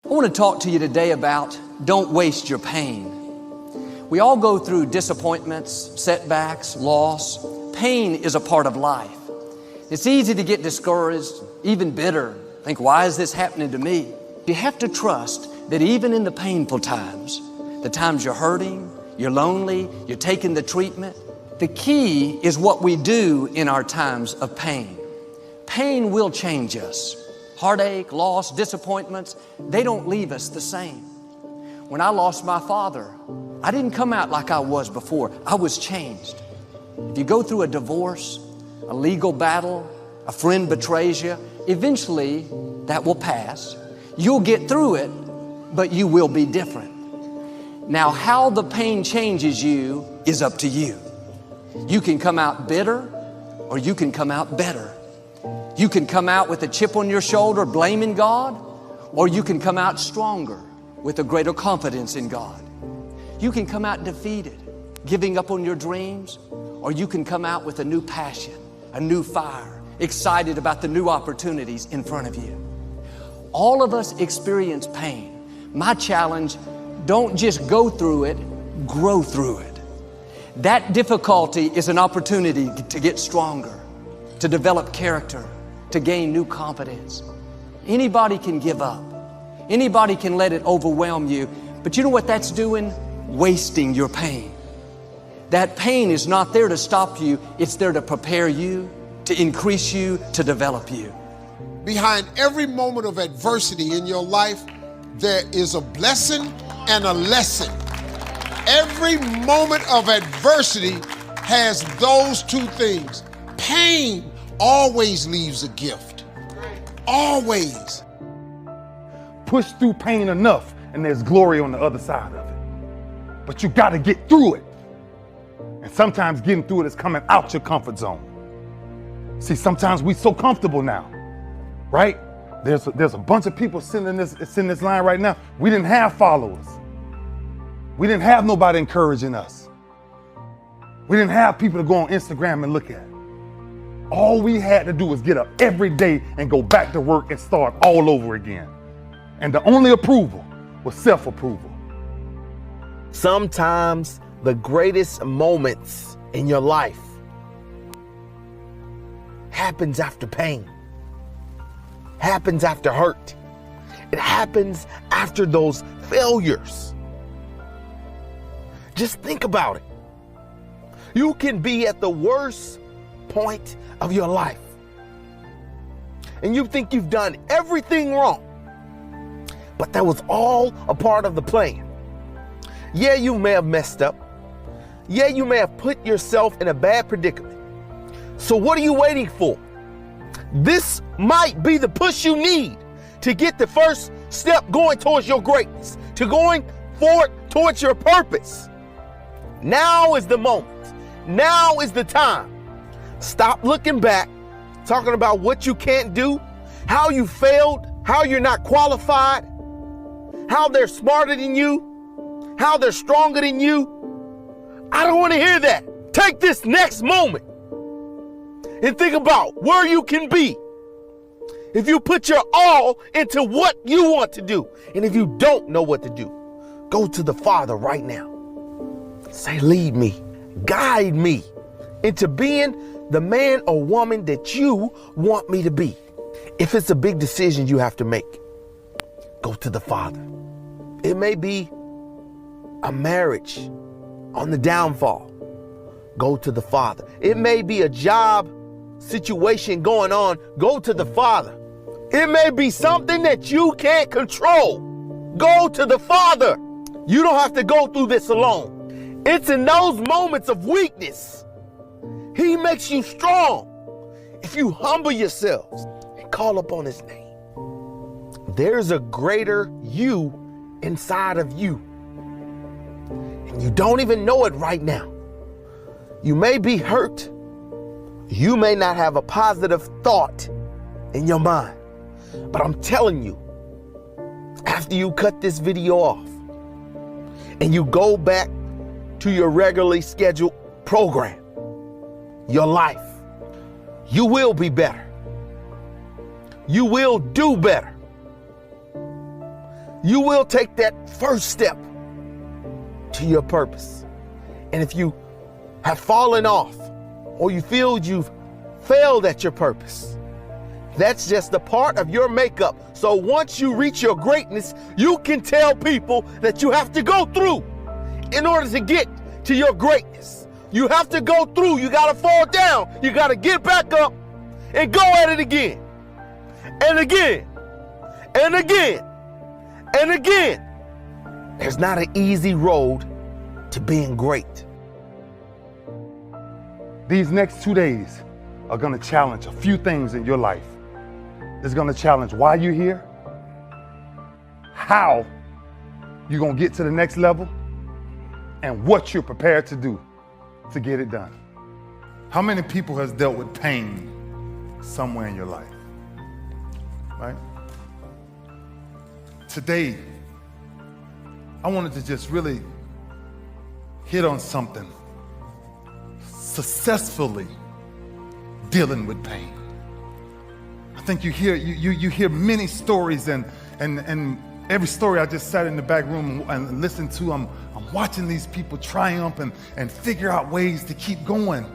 I want to talk to you today about don't waste your pain. We all go through disappointments, setbacks, loss. Pain is a part of life. It's easy to get discouraged, even bitter. Think, why is this happening to me? You have to trust that even in the painful times, the times you're hurting, you're lonely, you're taking the treatment, the key is what we do in our times of pain. Pain will change us. Heartache, loss, disappointments, they don't leave us the same. When I lost my father, I didn't come out like I was before. I was changed. If you go through a divorce, a legal battle, a friend betrays you, eventually that will pass. You'll get through it, but you will be different. Now, how the pain changes you is up to you. You can come out bitter, or you can come out better. You can come out with a chip on your shoulder blaming God, or you can come out stronger with a greater confidence in God. You can come out defeated, giving up on your dreams, or you can come out with a new passion, a new fire, excited about the new opportunities in front of you. All of us experience pain. My challenge, don't just go through it, grow through it. That difficulty is an opportunity to get stronger, to develop character, to gain new confidence. Anybody can give up. Anybody can let it overwhelm you. But you know what that's doing? Wasting your pain. That pain is not there to stop you. It's there to prepare you, to increase you, to develop you. Behind every moment of adversity in your life, there is a blessing and a lesson. Every moment of adversity has those two things. Pain always leaves a gift. Always. Push through pain enough and there's glory on the other side of it. But you got to get through it. And sometimes getting through it is coming out your comfort zone. See, sometimes we so comfortable now, right? There's a bunch of people sitting in this line right now. We didn't have followers. We didn't have nobody encouraging us. We didn't have people to go on Instagram and look at. All we had to do was get up every day and go back to work and start all over again. And the only approval was self-approval. Sometimes the greatest moments in your life happens after pain, happens after hurt. It happens after those failures. Just think about it. You can be at the worst point of your life and you think you've done everything wrong, but that was all a part of the plan. Yeah, you may have messed up. Yeah, you may have put yourself in a bad predicament. So what are you waiting for? This might be the push you need to get the first step going towards your greatness, to going forward towards your purpose. Now is the moment. Now is the time. Stop looking back, talking about what you can't do, how you failed, how you're not qualified, how they're smarter than you, how they're stronger than you. I don't want to hear that. Take this next moment and think about where you can be if you put your all into what you want to do. And if you don't know what to do, go to the Father right now. Say, lead me, guide me into being the man or woman that you want me to be. If it's a big decision you have to make, go to the Father. It may be a marriage on the downfall. Go to the Father. It may be a job situation going on. Go to the Father. It may be something that you can't control. Go to the Father. You don't have to go through this alone. It's in those moments of weakness He makes you strong if you humble yourselves and call upon His name. There's a greater you inside of you, and you don't even know it right now. You may be hurt. You may not have a positive thought in your mind, but I'm telling you, after you cut this video off and you go back to your regularly scheduled program, your life, you will be better. You will do better. you will take that first step to your purpose. And if you have fallen off or you feel you've failed at your purpose, that's just a part of your makeup. So once you reach your greatness, you can tell people that you have to go through in order to get to your greatness. You have to go through. You got to fall down. You got to get back up and go at it again and again and again and again. There's not an easy road to being great. These next 2 days are going to challenge a few things in your life. It's going to challenge why you're here, how you're going to get to the next level, and what you're prepared to do to get it done. How many people has dealt with pain somewhere in your life? Right? Today, I wanted to just really hit on something: successfully dealing with pain. I think you hear many stories, and every story I just sat in the back room and listened to. I'm watching these people triumph and figure out ways to keep going.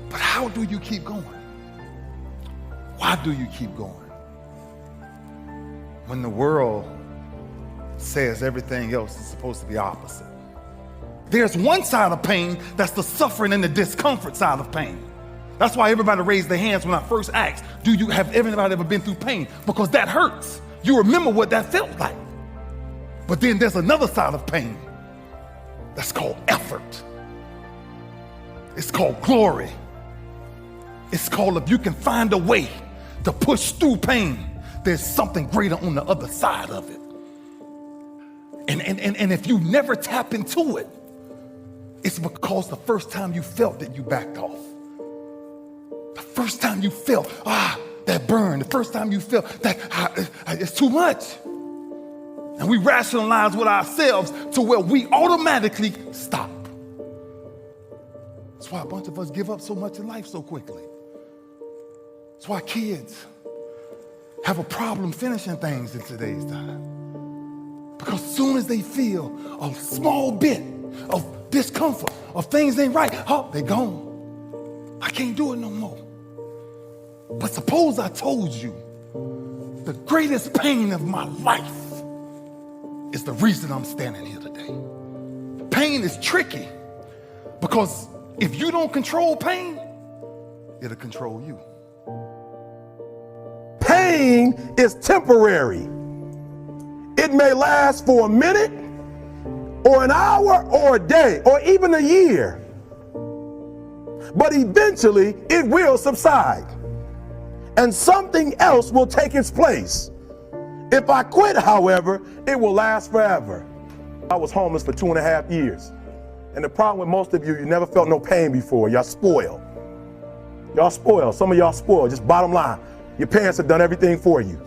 But how do you keep going? Why do you keep going? When the world says everything else is supposed to be opposite. There's one side of pain that's the suffering and the discomfort side of pain. That's why everybody raised their hands when I first asked, have everybody ever been through pain? Because that hurts. You remember what that felt like. But then there's another side of pain that's called effort. It's called glory. It's called, if you can find a way to push through pain, there's something greater on the other side of it. And if you never tap into it, it's because the first time you felt it, you backed off. The first time you felt, that burn, the first time you felt that it's too much. And we rationalize with ourselves to where we automatically stop. That's why a bunch of us give up so much in life so quickly. That's why kids have a problem finishing things in today's time. Because as soon as they feel a small bit of discomfort, of things ain't right, they're gone. I can't do it no more. But suppose I told you the greatest pain of my life is the reason I'm standing here today. Pain is tricky because if you don't control pain, it'll control you. Pain is temporary. It may last for a minute or an hour or a day or even a year. But eventually it will subside and something else will take its place. If I quit, however, it will last forever. I was homeless for 2.5 years. And the problem with most of you never felt no pain before. Y'all spoiled. Y'all spoiled. Some of y'all spoiled. Just bottom line. Your parents have done everything for you.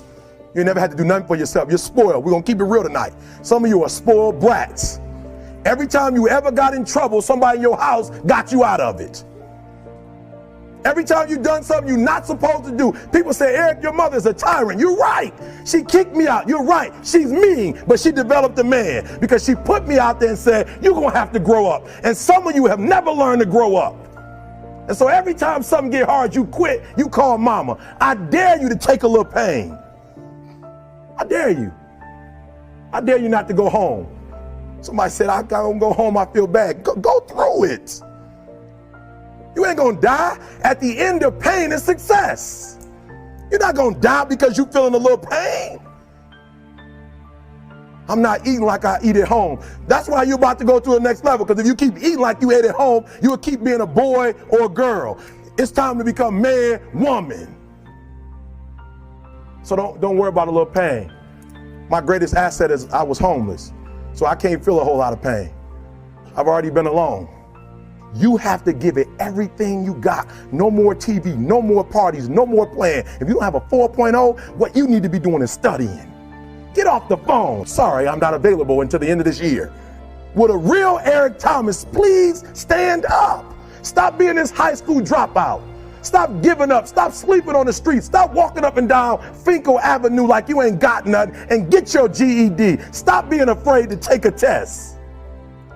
You never had to do nothing for yourself. You're spoiled. We're going to keep it real tonight. Some of you are spoiled brats. Every time you ever got in trouble, somebody in your house got you out of it. Every time you've done something you're not supposed to do, people say, Eric, your mother's a tyrant. You're right. She kicked me out. You're right. She's mean, but she developed a man because she put me out there and said, you're going to have to grow up. And some of you have never learned to grow up. And so every time something get hard, you quit, you call mama. I dare you to take a little pain. I dare you. I dare you not to go home. Somebody said, I don't go home, I feel bad. Go through it. You ain't gonna die. At the end of pain is success. You're not gonna die because you feeling a little pain. I'm not eating like I eat at home. That's why you're about to go to the next level, because if you keep eating like you ate at home, you will keep being a boy or a girl. It's time to become man, woman. So don't worry about a little pain. My greatest asset is I was homeless, so I can't feel a whole lot of pain. I've already been alone. You have to give it everything you got. No more TV, no more parties, no more playing. If you don't have a 4.0, what you need to be doing is studying. Get off the phone. Sorry, I'm not available until the end of this year. Will a real Eric Thomas please stand up? Stop being this high school dropout. Stop giving up. Stop sleeping on the street. Stop walking up and down Finkel Avenue like you ain't got nothing, and get your GED. Stop being afraid to take a test.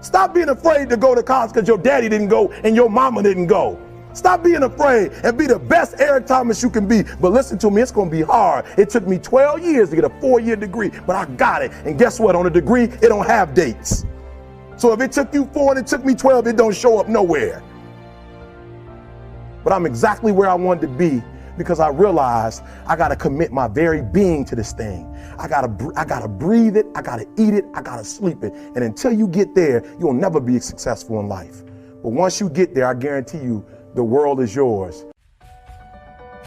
Stop being afraid to go to college because your daddy didn't go and your mama didn't go. Stop being afraid and be the best Eric Thomas you can be. But listen to me, it's going to be hard. It took me 12 years to get a 4-year degree, but I got it. And guess what? On a degree, it don't have dates. So if it took you 4 and it took me 12, it don't show up nowhere. But I'm exactly where I wanted to be because I realized I got to commit my very being to this thing. I got to breathe it. I got to eat it. I got to sleep it. And until you get there, you'll never be successful in life. But once you get there, I guarantee you, the world is yours.